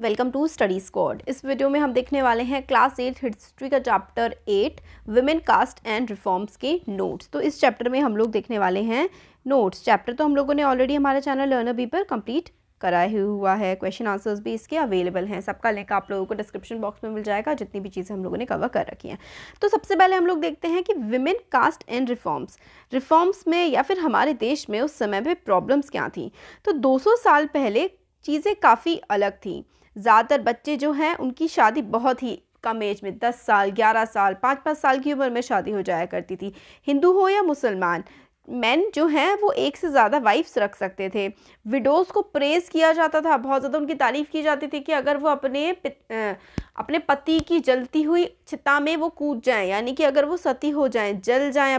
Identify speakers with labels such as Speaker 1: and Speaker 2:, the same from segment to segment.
Speaker 1: Welcome to study squad. इस video में हम देखने वाले हैं क्लास 8 हिस्ट्री का chapter 8 women caste and reforms के नोट्स। तो इस चैप्टर में हम लोग देखने वाले हैं नोट्स। चैप्टर तो हम लोगों ने ऑलरेडी हमारे चैनल लर्नर बी पर कंप्लीट करा ही हुआ है। क्वेश्चन आंसर्स भी इसके अवेलेबल हैं। सबका लिंक आप लोगों को डिस्क्रिप्शन बॉक्स में मिल जाएगा, जितनी भी चीज़ें हम लोगों ने कवर कर रखी हैं। तो सबसे पहले हम लोग देखते हैं कि विमेन कास्ट एंड रिफॉर्म्स में या फिर हमारे देश में उस समय पे प्रॉब्लम्स क्या थी। तो 200 साल पहले चीज़ें काफ़ी अलग थी। ज़्यादातर बच्चे जो हैं उनकी शादी बहुत ही कम एज में 10 साल 11 साल 5-5 साल की उम्र में शादी हो जाया करती थी। हिंदू हो या मुसलमान, मेन जो हैं वो एक से ज़्यादा वाइफ्स रख सकते थे। विडोज़ को प्रेज किया जाता था, बहुत ज़्यादा उनकी तारीफ़ की जाती थी कि अगर वो अपने पति की जलती हुई चिता में वो कूद जाएं, यानी कि अगर वो सती हो जाएं, जल जाएं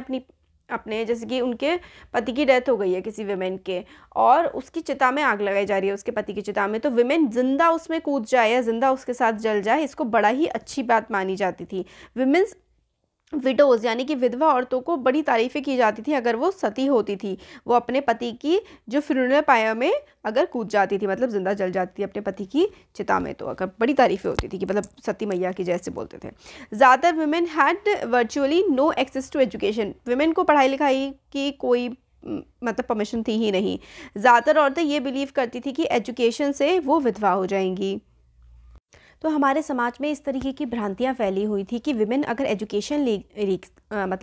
Speaker 1: अपने जैसे कि उनके पति की डेथ हो गई है किसी विमेन के और उसकी चिता में आग लगाई जा रही है उसके पति की चिता में, तो विमेन जिंदा उसमें कूद जाए या जिंदा उसके साथ जल जाए, इसको बड़ा ही अच्छी बात मानी जाती थी। विमेन्स विडोज़ यानी कि विधवा औरतों को बड़ी तारीफ़ें की जाती थी अगर वो सती होती थी। वो अपने पति की जो फ्यूनरल पाया में अगर कूद जाती थी, मतलब जिंदा जल जाती थी अपने पति की चिता में, तो अगर बड़ी तारीफ़ें होती थी कि मतलब सती मैया की जैसे बोलते थे। ज़्यादातर women had virtually no access to education. Women को पढ़ाई लिखाई की कोई मतलब परमिशन थी ही नहीं। ज़्यादातर औरतें ये बिलीव करती थी कि एजुकेशन से वो विधवा हो जाएंगी। तो हमारे समाज में इस तरीके की भ्रांतियाँ फैली हुई थी कि विमेन अगर एजुकेशन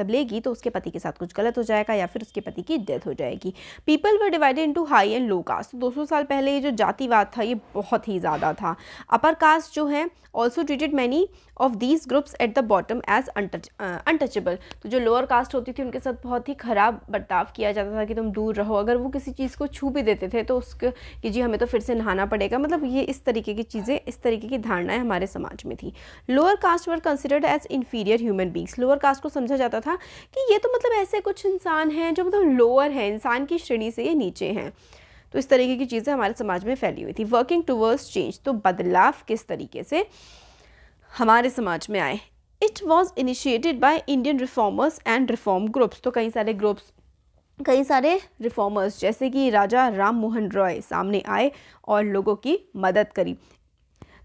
Speaker 1: लेगी तो उसके पति के साथ कुछ गलत हो जाएगा या फिर उसके पति की डेथ हो जाएगी। People were divided into high and low caste. 200 साल पहले ये जो जातिवाद था ये बहुत ही ज़्यादा था। अपर कास्ट जो है also treated many of these groups at the bottom as untouchable. तो जो लोअर कास्ट होती थी उनके साथ बहुत ही ख़राब बर्ताव किया जाता था कि तुम दूर रहो। अगर वो किसी चीज़ को छू भी देते थे तो उसके कि जी हमें तो फिर से नहाना पड़ेगा, मतलब ये इस तरीके की चीज़ें, इस तरीके की धारणाएं हमारे समाज में थी। Lower caste were considered as inferior human beings. Lower caste को समझा जाता था कि ये तो मतलब ऐसे कुछ इंसान हैं जो मतलब लोअर है, इंसान की श्रेणी से ये नीचे हैं। तो इस तरीके की चीज़ें हमारे समाज में फैली हुई थी। वर्किंग टूवर्ड्स चेंज, तो बदलाव किस तरीके से हमारे समाज में आए। It was initiated by Indian reformers and reform groups. तो कई सारे रिफॉर्मर्स जैसे कि राजा राम मोहन रॉय सामने आए और लोगों की मदद करी।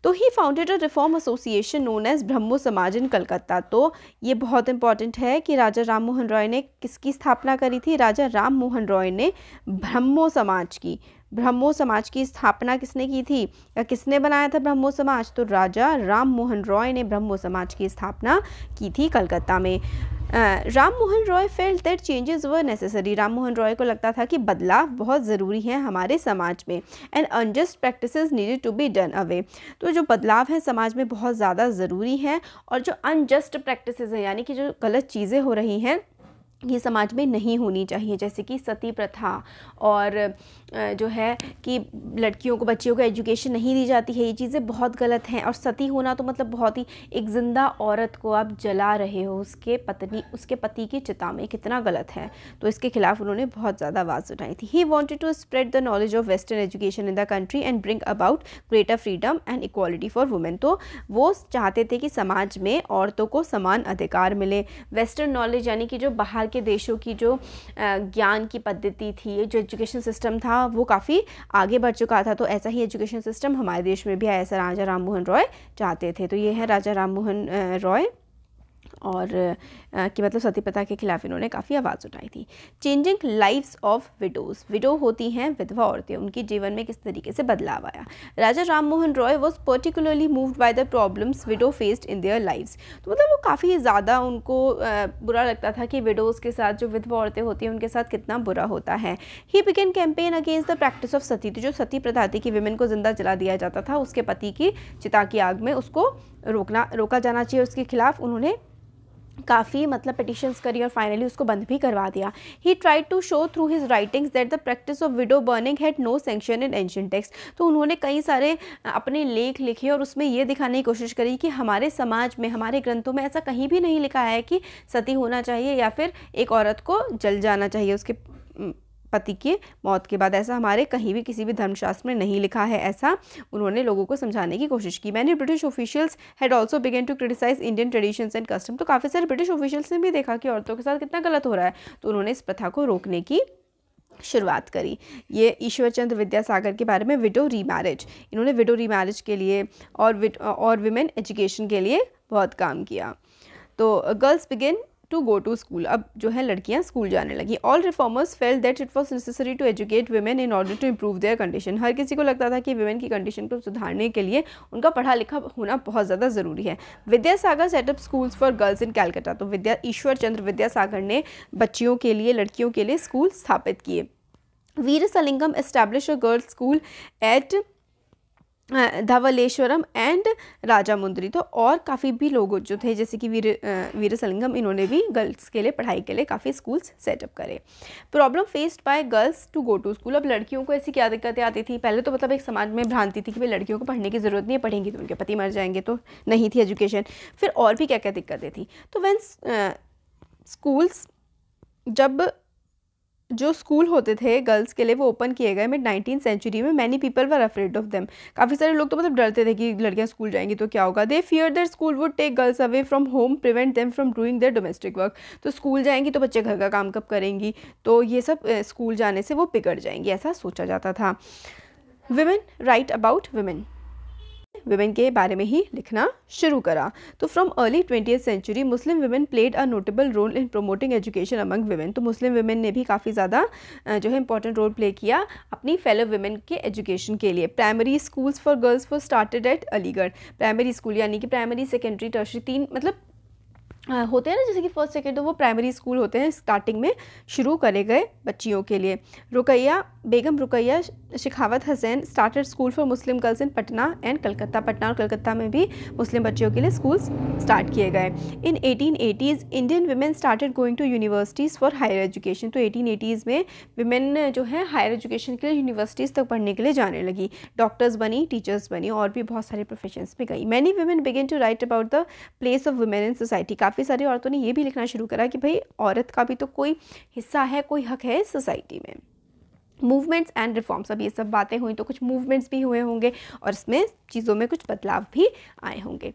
Speaker 1: तो he founded a reform association known as Brahmo Samaj in Calcutta. तो ये बहुत इंपॉर्टेंट है कि राजा राम मोहन रॉय ने किसकी स्थापना करी थी। राजा राम मोहन रॉय ने ब्रह्मो समाज की स्थापना किसने की थी या किसने बनाया था ब्रह्मो समाज। तो राजा राम मोहन रॉय ने ब्रह्मो समाज की स्थापना की थी कलकत्ता में। Ram Mohan Roy felt that changes were necessary. Ram Mohan Roy को लगता था कि बदलाव बहुत ज़रूरी है हमारे समाज में। And unjust practices needed to be done away. तो जो बदलाव है समाज में बहुत ज़्यादा ज़रूरी है और जो अनजस्ट प्रैक्टिसेस हैं यानी कि जो गलत चीज़ें हो रही हैं ये समाज में नहीं होनी चाहिए, जैसे कि सती प्रथा और जो है कि लड़कियों को बच्चियों को एजुकेशन नहीं दी जाती है, ये चीज़ें बहुत गलत हैं। और सती होना तो मतलब बहुत ही, एक जिंदा औरत को आप जला रहे हो उसके पति की चिता में, कितना गलत है। तो इसके खिलाफ उन्होंने बहुत ज़्यादा आवाज़ उठाई थी। He wanted to spread the knowledge of western education in the country and bring about greater freedom and equality for women. तो वो चाहते थे कि समाज में औरतों को समान अधिकार मिले। वेस्टर्न नॉलेज यानी कि जो बाहर के देशों की जो ज्ञान की पद्धति थी, जो एजुकेशन सिस्टम था वो काफ़ी आगे बढ़ चुका था। तो ऐसा ही एजुकेशन सिस्टम हमारे देश में भी है, ऐसा राजा राम मोहन रॉय चाहते थे। तो ये है राजा राम मोहन रॉय और कि मतलब सती प्रथा के खिलाफ इन्होंने काफ़ी आवाज़ उठाई थी। Changing lives of widows. Window होती हैं विधवा औरतें, उनके जीवन में किस तरीके से बदलाव आया। Raja Ram Mohan Roy was particularly moved by the problems widow faced in their lives. तो मतलब वो काफ़ी ज़्यादा उनको बुरा लगता था कि विडोज़ के साथ जो विधवा औरतें होती हैं उनके साथ कितना बुरा होता है। He began campaign against the practice of sati. तो जो सती प्रथा थी कि विमेन को जिंदा जला दिया जाता था, उसके पति की चिता की आग में, उसको रोका जाना चाहिए, उसके खिलाफ उन्होंने काफ़ी मतलब पिटिशंस करी और फाइनली उसको बंद भी करवा दिया। He tried to show through his writings that the practice of widow burning had no sanction in ancient text. तो उन्होंने कई सारे अपने लेख लिखे और उसमें ये दिखाने की कोशिश करी कि हमारे समाज में, हमारे ग्रंथों में ऐसा कहीं भी नहीं लिखा है कि सती होना चाहिए या फिर एक औरत को जल जाना चाहिए उसके पति की मौत के बाद। ऐसा हमारे कहीं भी किसी भी धर्मशास्त्र में नहीं लिखा है, ऐसा उन्होंने लोगों को समझाने की कोशिश की। Many British officials had also begun to criticise Indian traditions and custom. तो काफ़ी सारे ब्रिटिश ऑफिशियल्स ने भी देखा कि औरतों के साथ कितना गलत हो रहा है, तो उन्होंने इस प्रथा को रोकने की शुरुआत करी। ये ईश्वर चंद्र विद्यासागर के बारे में विडो रीमैरिज, इन्होंने विडो रीमैरिज के लिए और विमेन एजुकेशन के लिए बहुत काम किया। तो girls begin to go to school, अब जो है लड़कियां स्कूल जाने लगी। All reformers felt that it was necessary to educate women in order to improve their condition, हर किसी को लगता था कि वुमेन की कंडीशन को सुधारने के लिए उनका पढ़ा लिखा होना बहुत ज़्यादा ज़रूरी है। Vidyasagar setup schools for girls in Calcutta, तो ईश्वर चंद्र विद्यासागर ने बच्चियों के लिए, लड़कियों के लिए स्कूल स्थापित किए। Veeresalingam established a girls school at Dhavaleswaram and Rajahmundry, तो और काफ़ी भी लोग जो थे जैसे कि वीरसलिंगम, इन्होंने भी गर्ल्स के लिए पढ़ाई के लिए काफ़ी स्कूल्स सेटअप करे। Problem faced by girls to go to school, अब लड़कियों को ऐसी क्या दिक्कतें आती थी? पहले तो मतलब एक समाज में भ्रांति थी कि भाई लड़कियों को पढ़ने की ज़रूरत नहीं है, पढ़ेंगी तो उनके पति मर जाएंगे, तो नहीं थी एजुकेशन। फिर और भी क्या क्या दिक्कतें थी? तो व्हेन स्कूल्स, जब जो स्कूल होते थे गर्ल्स के लिए वो ओपन किए गए मिड 19th सेंचुरी में, many people were afraid of them, काफ़ी सारे लोग तो मतलब डरते थे कि लड़कियां स्कूल जाएंगी तो क्या होगा। They fear that school would take girls away from home, prevent them from doing their domestic work, तो स्कूल जाएंगी तो बच्चे घर का काम कब करेंगी, तो ये सब स्कूल जाने से वो बिगड़ जाएंगी, ऐसा सोचा जाता था। Women write about women, women के बारे में ही लिखना शुरू करा। तो from early 20th century Muslim women played a notable role in promoting education among women, तो मुस्लिम विमेन ने भी काफ़ी ज़्यादा जो है इंपॉर्टेंट रोल प्ले किया अपनी फेलो विमेन के एजुकेशन के लिए। Primary schools for girls were started at Aligarh, primary school यानी कि प्राइमरी, सेकेंडरी, टर्शरी, तीन मतलब होते हैं ना, जैसे कि फर्स्ट सेकेंड, तो वो प्राइमरी स्कूल होते हैं, स्टार्टिंग में शुरू करे गए बच्चियों के लिए। Rukaiya Begum Rukaiya Sakhawat Hossain started school for Muslim girls in Patna and Calcutta, Patna और कलकत्ता में भी मुस्लिम बच्चियों के लिए स्कूल्स स्टार्ट किए गए। In 1880s Indian women started going to universities for higher education, तो 1880s में विमेन जो है हायर एजुकेशन के लिए यूनिवर्सिटीज़ तक पढ़ने के लिए जाने लगी। डॉक्टर्स बनी, टीचर्स बनी, और भी बहुत सारे प्रोफेशंस में गई। Many women begin to write about the place of women in society, काफ़ी सारी औरतों ने ये भी लिखना शुरू करा कि भाई औरत का भी तो कोई हिस्सा है, कोई हक है सोसाइटी में। मूवमेंट्स एंड रिफॉर्म्स, अब ये सब बातें हुई तो कुछ मूवमेंट्स भी हुए होंगे और इसमें चीज़ों में कुछ बदलाव भी आए होंगे।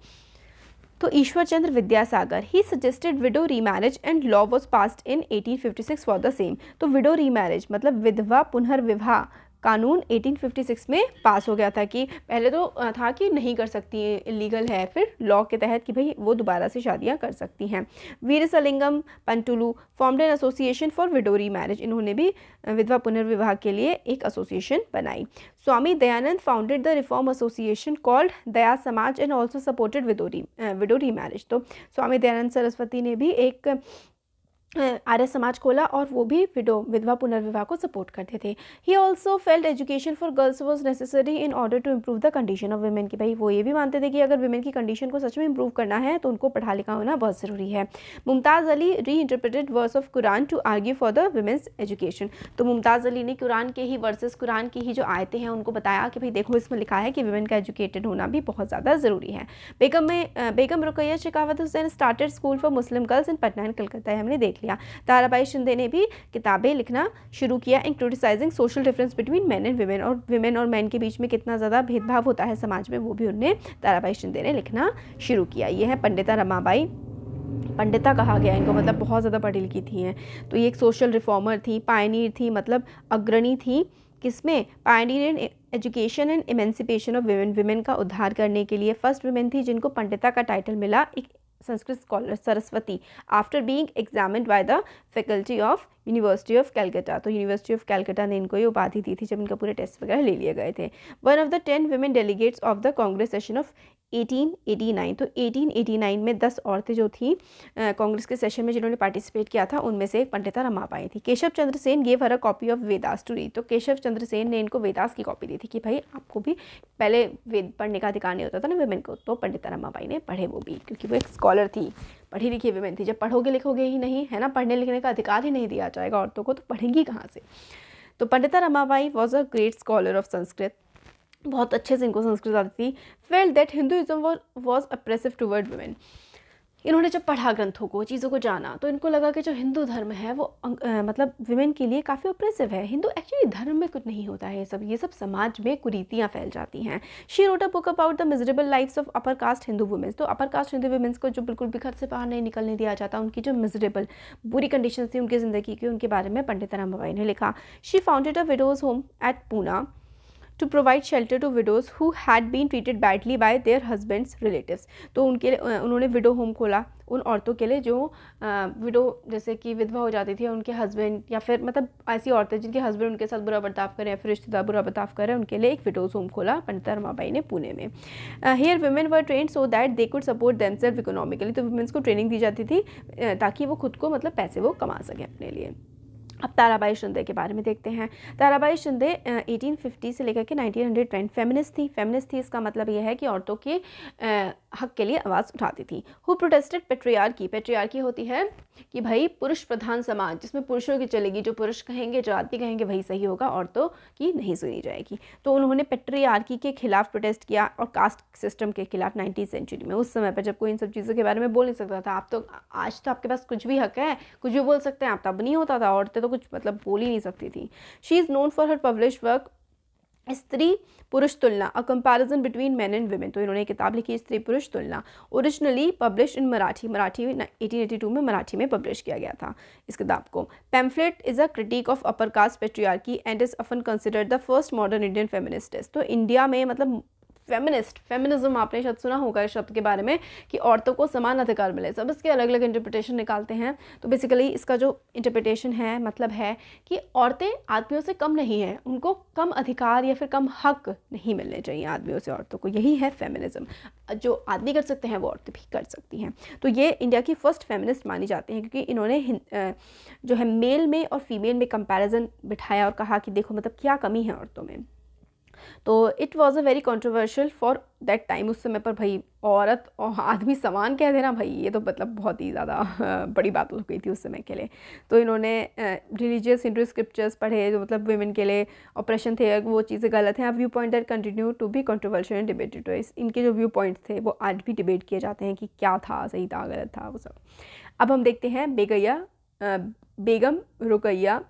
Speaker 1: तो Ishwar Chandra Vidyasagar he suggested widow remarriage and law was passed in 1856 for the same, तो विडो रीमैरिज मतलब विधवा पुनर्विवाह कानून 1856 में पास हो गया था, कि पहले तो था कि नहीं कर सकती, इलीगल है, फिर लॉ के तहत कि भाई वो दोबारा से शादियां कर सकती हैं। Veeresalingam Pantulu formed an association for widow marriage, इन्होंने भी विधवा पुनर्विवाह के लिए एक एसोसिएशन बनाई। Swami Dayanand founded the reform association called Daya Samaj and also supported widow marriage, तो स्वामी दयानंद सरस्वती ने भी एक आर्य समाज खोला और वो भी विधवा पुनर्विवाह को सपोर्ट करते थे। He also felt education for girls was necessary in order to improve the condition of women, की भाई वो ये भी मानते थे कि अगर वुमेन की कंडीशन को सच में इम्प्रूव करना है तो उनको पढ़ा लिखा होना बहुत ज़रूरी है। Mumtaz Ali reinterpreted verse of Quran to argue for the women's education, तो मुमताज़ अली ने कुरान के ही वर्सेस, कुरान की ही जो आयतें हैं उनको बताया कि भाई देखो इसमें लिखा है कि वुमेन का एजुकेटेड होना भी बहुत ज़्यादा ज़रूरी है। Begum Rukaiya Shekhawat Hussain started school for Muslim girls in Patna and Calcutta, हमने देख लिया। ताराबाई शिंदे ने भी किताबें लिखना शुरू किया in criticising social difference between man and women, और विमेन और मैन के बीच में कितना ज़्यादा भेदभाव होता है समाज में, वो भी उनने ताराबाई शिंदे ने लिखना शुरू किया। ये है पंडिता रमाबाई, पंडिता कहा गया इनको, मतलब बहुत ज़्यादा पढ़ी लिखी थी हैं। तो ये एक सोशल रिफॉर्मर थी, पायनियर थी, मतलब अग्रणी थी किसमें, Pioneer in education and emancipation of women, women का उद्धार करने के लिए फर्स्ट विमेन थी जिनको पंडिता का टाइटल मिला, एक Sanskrit scholar Saraswati, after being examined by the faculty of university of Calcutta, तो यूनिवर्सिटी ऑफ कैलकाटा ने इनको ये उपाधि दी थी जब इनका पूरे टेस्ट वगैरह ले लिए गए थे। One of the 10 women delegates of the Congress session of 1889, तो 1889 में 10 औरतें जो थी कांग्रेस के सेशन में जिन्होंने पार्टिसिपेट किया था, उनमें से एक पंडिता रमाबाई थी। Keshav Chandra Sen gave her a copy of Vedas to read, तो केशव चंद्र सेन ने इनको वेदास की कॉपी दी थी कि भाई आपको भी, पहले वेद पढ़ने का अधिकार नहीं होता था ना वुमेन को, तो पंडिता रमाबाई ने पढ़े वो भी, क्योंकि वो एक स्कॉलर थी, पढ़ी लिखी वुमेन थी। जब पढ़ोगे लिखोगे ही नहीं है ना, पढ़ने लिखने का अधिकार ही नहीं दिया जाएगा औरतों को, तो पढ़ेंगी कहाँ से। तो Pandita Ramabai was a great scholar of Sanskrit, बहुत अच्छे से इनको संस्कृत आती थी। Felt that Hinduism was oppressive toward women, इन्होंने जब पढ़ा ग्रंथों को, चीज़ों को जाना, तो इनको लगा कि जो हिंदू धर्म है वो मतलब विमेन के लिए काफ़ी ऑप्रेसिव है। हिंदू एक्चुअली धर्म में कुछ नहीं होता है, ये सब समाज में कुरीतियाँ फैल जाती हैं। She wrote a book about the miserable lifes of upper caste Hindu womens. तो अपर कास्ट हिंदू वुमेन्स को जो बिल्कुल भी घर से बाहर नहीं निकलने दिया जाता, उनकी जो मिजरेबल बुरी कंडीशन थी उनकी ज़िंदगी की, उनके बारे में पंडित रमाबाई ने लिखा। She founded a widows home at Poona to provide shelter to widows who had been treated badly by their husbands relatives। तो उनके उन्होंने विडो होम खोला उन औरतों के लिए जो विडो जैसे कि विधवा हो जाती थी, उनके हस्बैंड या फिर मतलब ऐसी औरतें जिनके हस्बैंड उनके साथ बुरा बर्ताव करें या फिर रिश्तेदार बुरा बर्ताव करें, उनके लिए एक विडोज होम खोला पंडित रमाबाई ने पुणे में। Here women were trained so that they could support themselves economically. तो वुमेन्स को ट्रेनिंग दी जाती थी ताकि वो खुद को मतलब पैसे वो कमा सकें अपने लिए। अब ताराबाई शिंदे के बारे में देखते हैं। ताराबाई शिंदे 1850 से लेकर के 1910 फेमिनिस्ट थी। इसका मतलब यह है कि औरतों के हक के लिए आवाज़ उठाती थी। हु प्रोटेस्टेड पेट्रियार्की होती है कि भाई पुरुष प्रधान समाज जिसमें पुरुषों की चलेगी, जो पुरुष कहेंगे, जो आदमी कहेंगे वही सही होगा, औरतों की नहीं सुनी जाएगी। तो उन्होंने पेट्रियार्की के खिलाफ प्रोटेस्ट किया और कास्ट सिस्टम के खिलाफ 19th सेंचुरी में। उस समय पर जब कोई इन सब चीज़ों के बारे में बोल नहीं सकता था। आप तो आज तो आपके पास कुछ भी हक है, कुछ भी बोल सकते हैं आप, तब नहीं होता था। औरतें तो कुछ मतलब बोल ही नहीं सकती थी। She is known for her published work स्त्री पुरुष तुलना, a comparison between main and women. तो इन्होंने किताब लिखी स्त्री पुरुष तुलना, ओरिजिनली पब्लिश इन मराठी 1882 में मराठी में पब्लिश किया गया था इस किताब को। Pamphlet is a critic of upper cast patriarchy and is often considered the first modern Indian feminist. तो इंडिया में मतलब फेमिनिज्म आपने शायद सुना होगा इस शब्द के बारे में कि औरतों को समान अधिकार मिले। सब इसके अलग अलग इंटरप्रिटेशन निकालते हैं। तो बेसिकली इसका जो इंटरप्रिटेशन है मतलब है कि औरतें आदमियों से कम नहीं हैं, उनको कम अधिकार या फिर कम हक नहीं मिलने चाहिए आदमियों से औरतों को। यही है फेमिनिज्म। जो आदमी कर सकते हैं वो औरतें भी कर सकती हैं। तो ये इंडिया की फर्स्ट फेमिनिस्ट मानी जाती हैं क्योंकि इन्होंने जो है मेल में और फीमेल में कंपैरिजन बिठाया और कहा कि देखो मतलब क्या कमी है औरतों में। तो it was a very controversial for that time. उस समय पर भाई औरत और आदमी समान कह देना भाई, ये तो मतलब बहुत ही ज़्यादा बड़ी बात हो गई थी उस समय के लिए। तो इन्होंने रिलीजियस हिंदू स्क्रिप्चर्स पढ़े जो मतलब वुमेन के लिए ऑपरेशन थे, वो चीज़ें गलत हैं। View point that continue to be controversial and debated. तो इनके जो व्यू पॉइंट्स थे वो आज भी डिबेट किए जाते हैं कि क्या था, सही था, गलत था, वो सब। अब हम देखते हैं बेगम रुकैया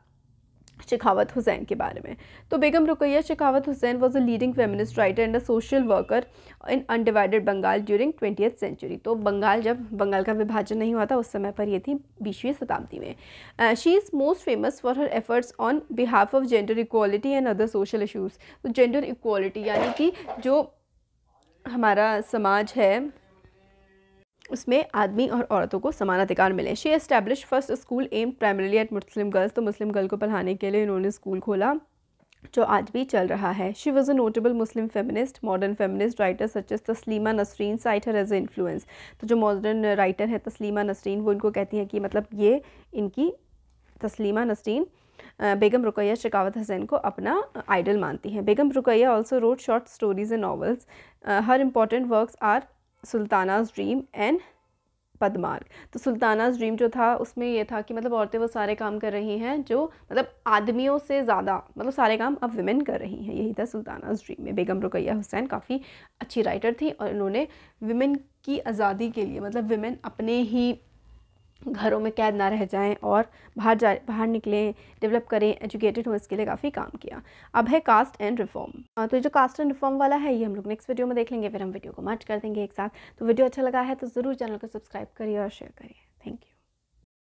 Speaker 1: शेखावत हुसैन के बारे में। तो Begum Rukaiya Shekhawat Hussain was a leading feminist writer and a social worker in undivided Bengal during 20th century. तो जब बंगाल का विभाजन नहीं हुआ था उस समय पर ये थी 20वीं शताब्दी में। She is most famous for her efforts on behalf of gender equality and other social issues. तो जेंडर इक्वालिटी यानी कि जो हमारा समाज है उसमें आदमी और औरतों को समान अधिकार मिले। She establish first school aimed primarily at Muslim girls. तो मुस्लिम गर्ल को पढ़ाने के लिए इन्होंने स्कूल खोला जो आज भी चल रहा है। She was a notable Muslim feminist. Modern feminist writer such as Taslima Nasrin cite her as a influence. तो जो मॉडर्न राइटर है तस्लीमा नसरीन, वो इनको कहती हैं कि मतलब ये इनकी तस्लीमा नसरीन बेगम रुकैया शेखावत हुसैन को अपना आइडल मानती हैं। Begum Rukaiya also wrote short stories and novels. Her important works are Sultana's dream and Padmarag. तो सुल्तानाज ड्रीम जो था उसमें ये था कि मतलब औरतें वो सारे काम कर रही हैं जो मतलब आदमियों से ज़्यादा मतलब सारे काम अब विमेन कर रही हैं, यही था सुल्तानाज ड्रीम में। बेगम रुकैया हुसैन काफ़ी अच्छी राइटर थी और इन्होंने विमेन की आज़ादी के लिए मतलब विमेन अपने ही घरों में कैद ना रह जाएं और बाहर निकलें, डेवलप करें, एजुकेटेड हो, इसके लिए काफ़ी काम किया। अब है कास्ट एंड रिफॉर्म। तो जो कास्ट एंड रिफॉर्म वाला है ये हम लोग नेक्स्ट वीडियो में देख लेंगे, फिर हम वीडियो को मर्ज कर देंगे एक साथ। तो वीडियो अच्छा लगा है तो ज़रूर चैनल को सब्सक्राइब करिए और शेयर करिए।